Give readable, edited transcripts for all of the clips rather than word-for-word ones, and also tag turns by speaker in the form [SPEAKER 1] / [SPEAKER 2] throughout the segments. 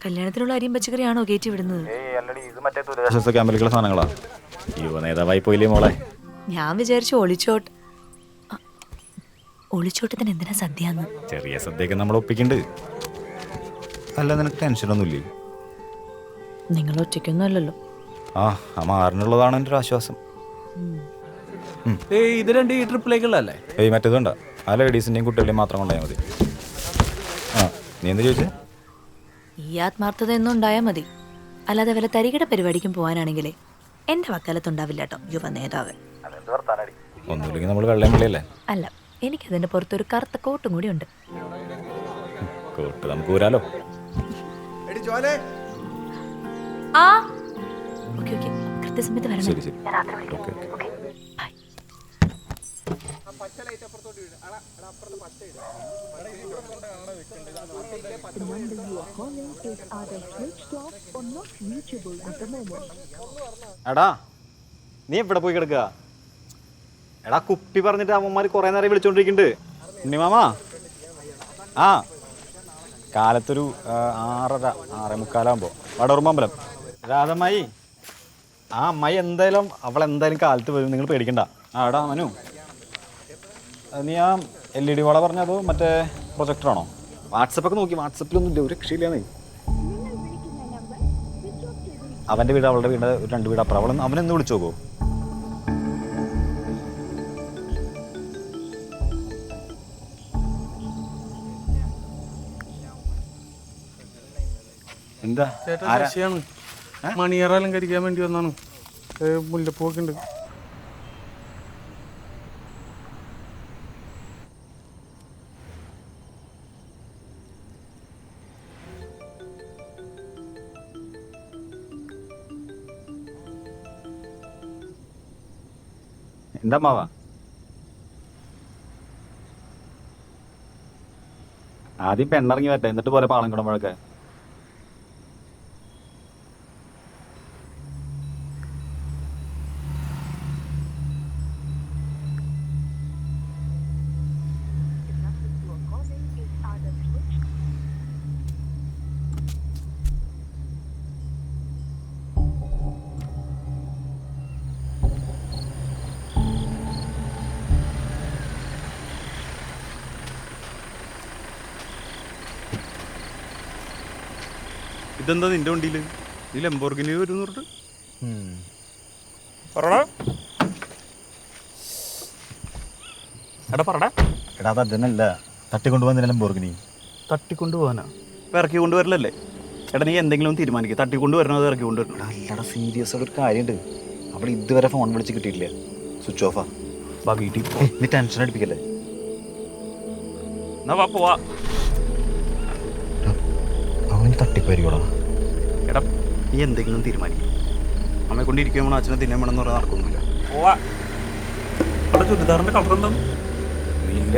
[SPEAKER 1] കല്യാണത്തിനുള്ള അരിയും പച്ചക്കറിയാണോ കയറ്റി വിടുന്നത്?
[SPEAKER 2] ദുരിതാശ്വാസ ക്യാമ്പിലേക്കുള്ള സാധനങ്ങളാ. യുവ നേതാവായി പോയില്ലേ മോളെ?
[SPEAKER 1] ഞാൻ വിചാരിച്ചു ഒളിച്ചോട്ടത്തിന് എന്തിനാ സദ്യന്ന്.
[SPEAKER 2] ചെറിയ സദ്യയൊക്കെ നമ്മൾ ഒപ്പിക്കുന്നുണ്ട്. അല്ല, നിനക്ക് ടെൻഷനൊന്നുമില്ലേ?
[SPEAKER 1] നിങ്ങൾ ഒറ്റയ്ക്കൊന്നും അല്ലല്ലോ.
[SPEAKER 2] ആ മാറിനുള്ളതാണ് എൻ്റെ ഒരു ആശ്വാസം.
[SPEAKER 3] ഇത് രണ്ട് ഈ ട്രിപ്പിലേക്കുള്ളതല്ലേ?
[SPEAKER 2] മറ്റേതുണ്ട, ആ ലേഡീസിൻ്റെയും കുട്ടികളുടെയും മാത്രം കൊണ്ടായാൽ മതി. നീ എന്താ ചോദിച്ചേ?
[SPEAKER 1] ഈ ആത്മാർത്ഥത എന്നും ഉണ്ടായാൽ മതി. അല്ലാതെ വല്ല തരികിട പരിപാടിക്കും പോകാനാണെങ്കിലേ എന്റെ വക്കാലത്തുണ്ടാവില്ല കേട്ടോ യുവ നേതാവ്.
[SPEAKER 2] ഒന്നുമില്ലെങ്കിൽ നമ്മൾ വെള്ളം വിളിയല്ലേ?
[SPEAKER 1] അല്ല, എനിക്കതിന്റെ പുറത്തൊരു കറുത്ത കോട്ടും കൂടി ഉണ്ട്.
[SPEAKER 2] കോട്ട് നമുക്ക് ഊരാലോ.
[SPEAKER 1] ഓക്കെ കൃത്യസമയത്ത് വരണം.
[SPEAKER 2] ശരി ശരി. ഓക്കെ.
[SPEAKER 1] ബൈ.
[SPEAKER 2] എടാ, നീ എവിടെ പോയി കിടക്കുക? എടാ, കുപ്പി പറഞ്ഞിട്ട് അമ്മമാർ കുറെ നേരം വിളിച്ചോണ്ടിരിക്കുന്നുണ്ട്. ഉണ്ണിമാമാ, കാലത്തൊരു 6:30 6:45 വടോർമമ്പലം. രാധമ്മായി, അമ്മായി എന്തായാലും അവളെന്തായാലും കാലത്ത് വരും, നിങ്ങൾ പേടിക്കണ്ട. എടാ മനു, നീ LED വാള പറഞ്ഞതോ മറ്റേ പ്രൊജക്ടറാണോ? വാട്സപ്പൊക്കെ നോക്കി, വാട്സപ്പിലൊന്നും ഇല്ല, ഒരു രക്ഷയില്ലാന്നേ. അവൻ്റെ വീട് അവളുടെ വീട് 2 വീട് അപ്പുറം. അവനെന്ന് വിളിച്ചു നോക്കോ? എന്താ
[SPEAKER 3] ശശിയാണ്, മണിയറ അലങ്കരിക്കാൻ വേണ്ടി വന്നാണ്. മുല്ലപ്പൂവൊക്കെ ഉണ്ട്.
[SPEAKER 2] എന്താ മാവാ? ആദ്യം പെണ്ണിറങ്ങി വരട്ടെ, എന്നിട്ട് പോലെ പാളം കിടമ്പോഴൊക്കെ.
[SPEAKER 3] ഇതെന്താ നിന്റെ വണ്ടിയിൽ? ഈ ലംബോർഗിനി വരും പറഞ്ഞിട്ട് എടാ പറടാ.
[SPEAKER 2] എടാ, അതല്ല, തട്ടിക്കൊണ്ടുപോകുന്നില്ല ബോർഗിനി.
[SPEAKER 3] തട്ടിക്കൊണ്ടുപോകാനാ? ഇറക്കി കൊണ്ടുവരലല്ലേ? എടാ, നീ എന്തെങ്കിലും തീരുമാനിക്കുക. തട്ടിക്കൊണ്ടുവരണോ അതോ ഇറക്കി കൊണ്ടുവരണോ?
[SPEAKER 2] അല്ലടാ, സീരിയസ് ആയിട്ട് ഒരു കാര്യമുണ്ട്. അവൾ ഇതുവരെ ഫോൺ വിളിച്ച് കിട്ടിയിട്ടില്ല, സ്വിച്ച് ഓഫാ.
[SPEAKER 3] വീട്ടിൽ
[SPEAKER 2] നീ ടെൻഷൻ അടിപ്പിക്കല്ലേ?
[SPEAKER 3] എന്നാ വാ പോവാ.
[SPEAKER 2] അവന് തട്ടിപ്പോയിരിക്കോടാ.
[SPEAKER 3] എടാ, നീ എന്തെങ്കിലും തീരുമാനിക്കും. അമ്മയെ കൊണ്ടിരിക്കുമ്പോൾ അച്ഛനെ തിന്നാൻ വേണമെന്ന് പറയാൻ നടക്കൊന്നുമില്ല. പോവാ. അവിടെ ചുരിദാറിന്റെ കളർ എന്താണ്?
[SPEAKER 2] നീല.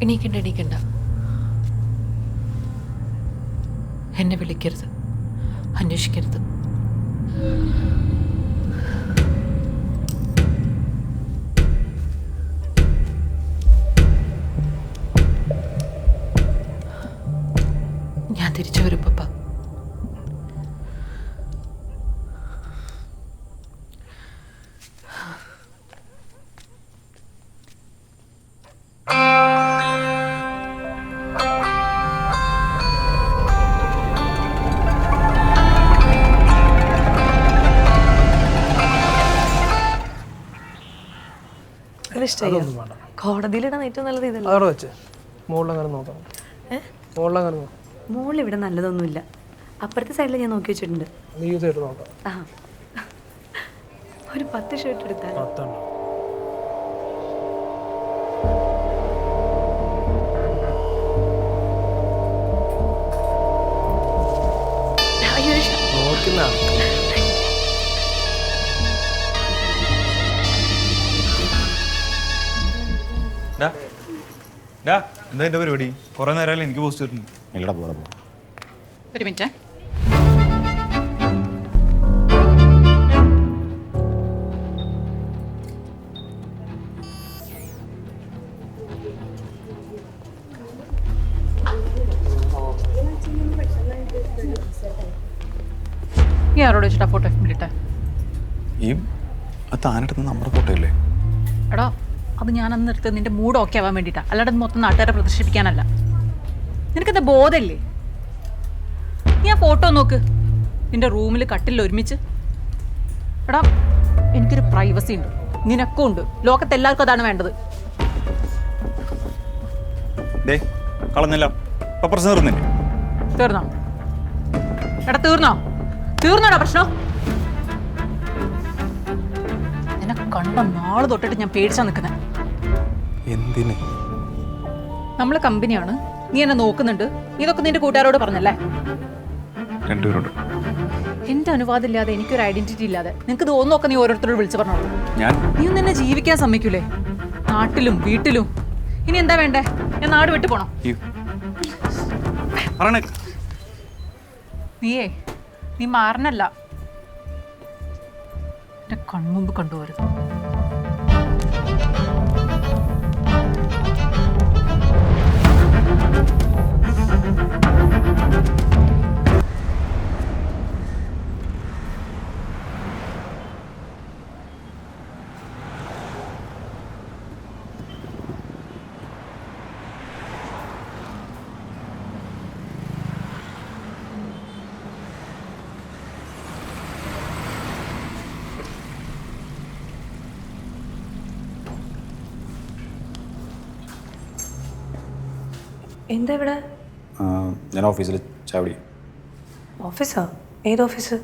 [SPEAKER 4] എണീക്കണ്ട. എന്നെ വിളിക്കരുത്, അന്വേഷിക്കരുത്. ഞാൻ തിരിച്ചു വരും പപ്പ.
[SPEAKER 1] കോടതിയിലിടാൻ ഏറ്റവും നല്ലത് ഇതല്ല.
[SPEAKER 5] അവിടെ വെച്ച് മുകളിലങ്ങനെ നോക്കാം. മുകളിലങ്ങനെ നോക്കാം.
[SPEAKER 1] മോളിൽ ഇവിടെ നല്ലതൊന്നുമില്ല. അപ്പുറത്തെ സൈഡിൽ ഞാൻ നോക്കി വെച്ചിട്ടുണ്ട്.
[SPEAKER 5] നീ യൂസ് ചെയ്തിട്ട് നോക്കാം.
[SPEAKER 1] ആ, ഒരു 10 ഷർട്ട് എടുത്താൽ
[SPEAKER 5] 10 എണ്ണം. നോക്കുന്നതാണ്.
[SPEAKER 3] എന്താ എൻ്റെ പരിപാടി? കുറേ നേരമല്ലേ എനിക്ക് പോസ്റ്റ് ചെയ്തിട്ടുണ്ട്.
[SPEAKER 2] ഇല്ലടാ പോടാ.
[SPEAKER 4] ഒരു മിനിറ്റ്. നീ ആരോട് വെച്ചിട്ടാ ഫോട്ടോ ഇട്ടേ?
[SPEAKER 3] ഈ താനെടുത്ത് നമ്മുടെ ഫോട്ടോ അല്ലേ?
[SPEAKER 4] എടാ, അത് ഞാൻ അന്ന് എടുത്തത് നിന്റെ മൂഡ് ഓക്കെ ആവാൻ വേണ്ടിയിട്ടാണ്, അല്ലാണ്ട് അത് മൊത്തം നാട്ടുകാരെ പ്രദർശിപ്പിക്കാനല്ല. നിനക്കെന്താ ബോധമല്ലേ? നീ ആ ഫോട്ടോ നോക്ക്, നിന്റെ റൂമിൽ കട്ടിൽ ഒരുമിച്ച്. എടാ, എനിക്കൊരു പ്രൈവസി ഉണ്ട്, നിനക്കും ഉണ്ട്. ലോകത്ത് എല്ലാവർക്കും അതാണ് വേണ്ടത്.
[SPEAKER 3] കളഞ്ഞല്ല പ്രശ്നം തീർന്നില്ലേ?
[SPEAKER 4] തീർന്നോ? എടാ തീർന്നോടാ പ്രശ്നം? നിന്നെ കണ്ട നാളെ തൊട്ടിട്ട് ഞാൻ പേടിച്ചാ നിൽക്കുന്നത്.
[SPEAKER 3] എന്തിന്?
[SPEAKER 4] നമ്മള് കമ്പനിയാണ്, നീ എന്നെ നോക്കുന്നുണ്ട്. ഇതൊക്കെ നിന്റെ കൂട്ടുകാരോട് പറഞ്ഞല്ലേ?
[SPEAKER 3] രണ്ടുപേരുണ്ട്.
[SPEAKER 4] എന്റെ അനുവാദം ഇല്ലാതെ, എനിക്കൊരു ഐഡന്റിറ്റി ഇല്ലാതെ നിനക്ക് തോന്നുന്നൊക്കെ നീ ഓരോരുത്തരോട് വിളിച്ചു പറഞ്ഞോളൂ. നീ ഒന്ന് എന്നെ ജീവിക്കാൻ സമ്മതിക്കൂലേ? നാട്ടിലും വീട്ടിലും. ഇനി എന്താ വേണ്ടേ? ഞാൻ നാട് വിട്ടു പോണം. നീ മാറണല്ല, എന്റെ കൺമുമ്പ് കണ്ടുപോരുത്.
[SPEAKER 1] എന്താ ഇവിടെ?
[SPEAKER 2] ഞാൻ ഓഫീസിൽ ചാവടി.
[SPEAKER 1] ഓഫീസോ? ഏത് ഓഫീസ്?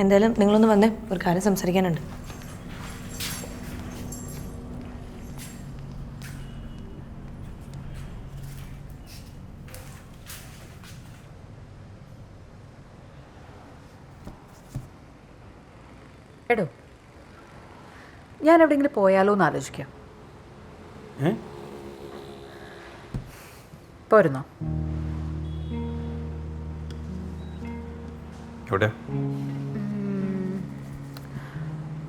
[SPEAKER 1] എന്തായാലും നിങ്ങളൊന്ന് വന്നേ, ഒരു കാര്യം സംസാരിക്കാനുണ്ട്.
[SPEAKER 4] എടോ, ഞാൻ എവിടെയെങ്കിലും പോയാലോ എന്ന് ആലോചിക്കാം. പോരുന്നോ?
[SPEAKER 3] എവിടെ?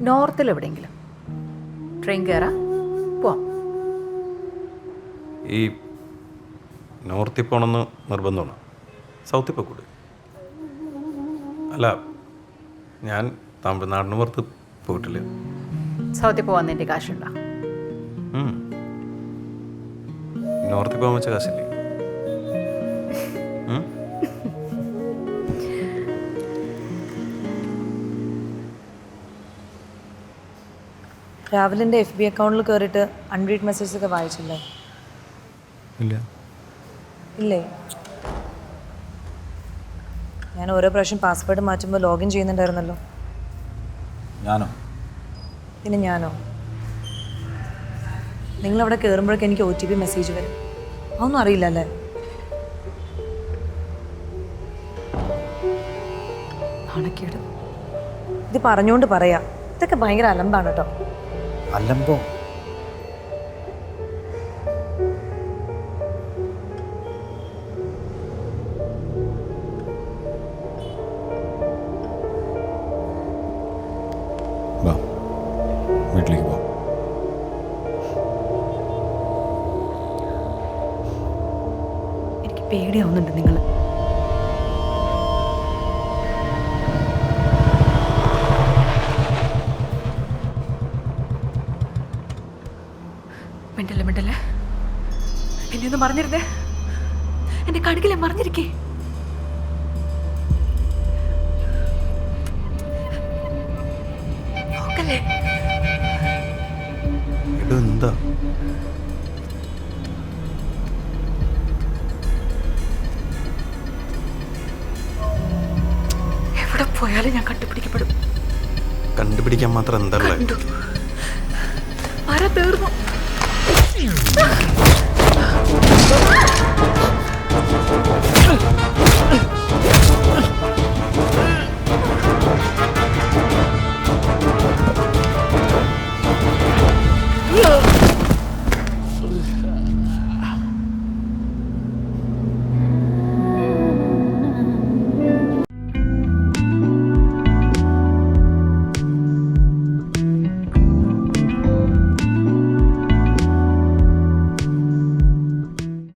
[SPEAKER 4] നോർത്തിൽ എവിടെയെങ്കിലും ട്രെയിൻ കയറാ പോവാം.
[SPEAKER 3] ഈ നോർത്തിൽ പോകണമെന്ന് നിർബന്ധമാണ്. സൗത്തിൽ പോയിക്കൂടെ? അല്ല, ഞാൻ തമിഴ്നാടിന് പുറത്ത് പോയിട്ടില്ല.
[SPEAKER 4] സൗത്തിൽ പോവാൻ നിന്റെ കാശുണ്ടോ?
[SPEAKER 3] നോർത്തിൽ പോകാൻ വെച്ച കാശില്ലേ?
[SPEAKER 1] രാവിലെ എൻ്റെ FB അക്കൗണ്ടിൽ കയറിയിട്ട് അൺറീഡ് മെസ്സേജസ് ഒക്കെ വായിച്ചില്ലേ? ഇല്ലേ? ഞാൻ ഓരോ പ്രാവശ്യം പാസ്വേഡ് മാറ്റുമ്പോൾ ലോഗിൻ ചെയ്യുന്നുണ്ടായിരുന്നല്ലോ.
[SPEAKER 2] ഞാനോ?
[SPEAKER 1] പിന്നെ ഞാനോ? നിങ്ങളവിടെ കയറുമ്പോഴൊക്കെ എനിക്ക് OTP മെസ്സേജ് വരും. അതൊന്നും അറിയില്ല അല്ലേ? നാണക്കേട്. ഇത് പറഞ്ഞുകൊണ്ട് പറയാം, ഇതൊക്കെ ഭയങ്കര അലമ്പാണ് കേട്ടോ.
[SPEAKER 2] അലമ്പോ?
[SPEAKER 1] പേടിയാവുന്നുണ്ട് നിങ്ങൾ. മിണ്ടല്ലേ മിണ്ടല്ലേ, എന്നെ ഒന്ന് മറിഞ്ഞിരുന്നേ, എന്റെ കടുകിലെ മറിഞ്ഞിരിക്കേ. നോക്കല്ലേ.
[SPEAKER 3] എന്താ
[SPEAKER 1] എവിടെ പോയാലും ഞാൻ കണ്ടുപിടിക്കപ്പെടും.
[SPEAKER 3] കണ്ടുപിടിക്കാൻ മാത്രം എന്താ
[SPEAKER 1] കണ്ടു, മര തീർന്നു.